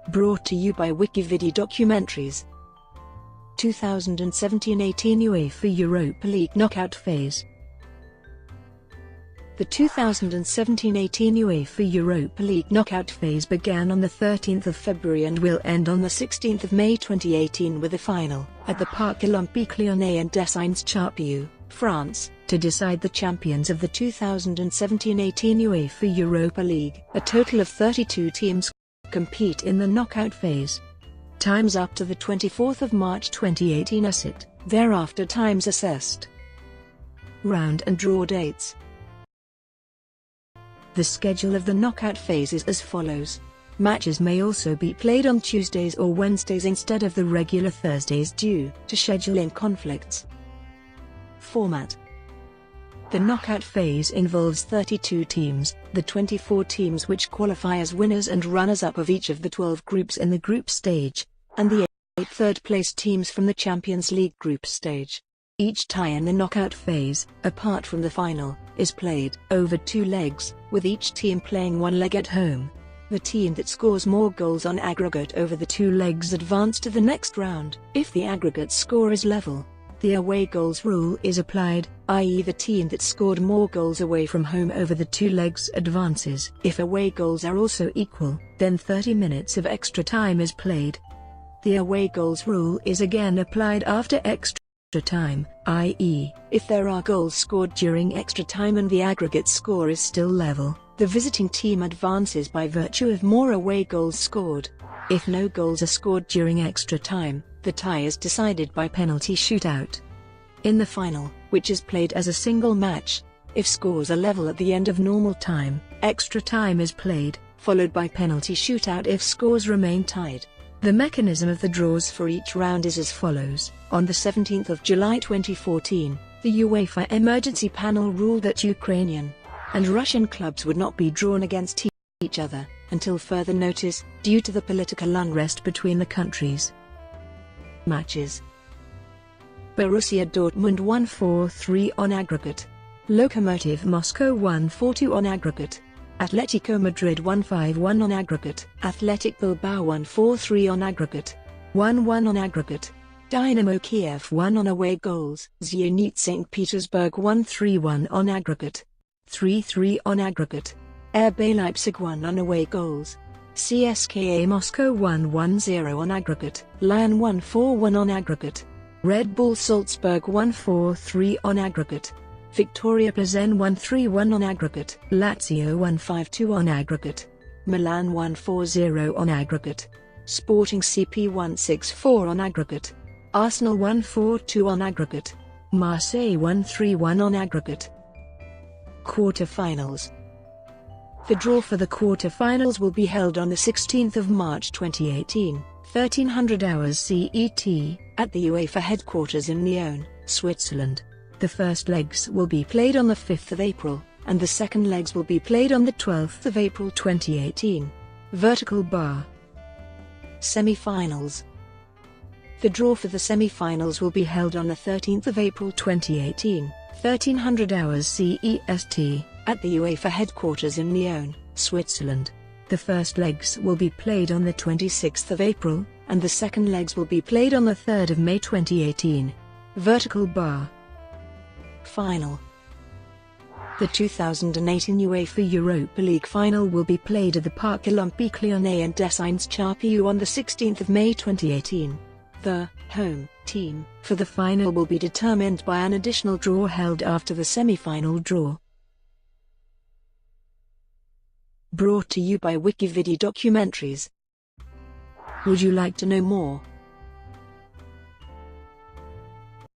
Brought to you by WikiVidi Documentaries. 2017-18 UEFA Europa League knockout phase. The 2017-18 UEFA Europa League knockout phase began on the 13th of February and will end on the 16th of May 2018 with a final at the Parc Olympique Lyonnais in Décines-Charpieu, France, to decide the champions of the 2017-18 UEFA Europa League. A total of 32 teams compete in the knockout phase. Times up to the 24th of March 2018 are set, thereafter times are CEST. Round and draw dates. The schedule of the knockout phase is as follows. Matches may also be played on Tuesdays or Wednesdays instead of the regular Thursdays due to scheduling conflicts. Format. The knockout phase involves 32 teams, the 24 teams which qualify as winners and runners-up of each of the 12 groups in the group stage, and the 8 third-place teams from the Champions League group stage. Each tie in the knockout phase, apart from the final, is played over 2 legs, with each team playing 1 leg at home. The team that scores more goals on aggregate over the 2 legs advance to the next round. If the aggregate score is level, the away goals rule is applied, i.e. the team that scored more goals away from home over the 2 legs advances. If away goals are also equal, then 30 minutes of extra time is played. The away goals rule is again applied after extra time, i.e., if there are goals scored during extra time and the aggregate score is still level, the visiting team advances by virtue of more away goals scored. If no goals are scored during extra time, the tie is decided by penalty shootout. In the final, which is played as a single match, if scores are level at the end of normal time, extra time is played, followed by penalty shootout if scores remain tied. The mechanism of the draws for each round is as follows. On the 17th of July 2014, the UEFA Emergency Panel ruled that Ukrainian and Russian clubs would not be drawn against each other until further notice, due to the political unrest between the countries. Matches. Borussia Dortmund 1-4-3 on aggregate. Lokomotiv Moscow 1-4-2 on aggregate. Atletico Madrid 1-5-1 on aggregate. Athletic Bilbao 1-4-3 on aggregate. 1-1 on aggregate. Dynamo Kiev 1 on away goals. Zenit St. Petersburg 1-3-1 on aggregate. 3-3 on aggregate. RB Leipzig 1 on away goals. CSKA Moscow 1-1-0 on aggregate. Lyon 1-4-1 on aggregate. Red Bull Salzburg 1-4-3 on aggregate. Victoria Plzen 1-3-1 on aggregate. Lazio 1-5-2 on aggregate. Milan 1-4-0 on aggregate. Sporting CP 1-6-4 on aggregate. Arsenal 1-4-2 on aggregate. Marseille 1-3-1 on aggregate. Quarter-finals. The draw for the quarter-finals will be held on the 16th of March 2018, 1300 hours CET, at the UEFA headquarters in Lyon, Switzerland. The first legs will be played on the 5th of April, and the second legs will be played on the 12th of April 2018. Vertical bar. Semi-finals. The draw for the semi-finals will be held on the 13th of April 2018, 1300 hours CEST, at the UEFA headquarters in Lyon, Switzerland. The first legs will be played on the 26th of April, and the second legs will be played on the 3rd of May 2018. Vertical bar. Final. The 2018 UEFA Europa League final will be played at the Parc Olympique Lyonnais in Décines-Charpieu on the 16th of May 2018. The home team for the final will be determined by an additional draw held after the semi-final draw. Brought to you by WikiVidi Documentaries. Would you like to know more?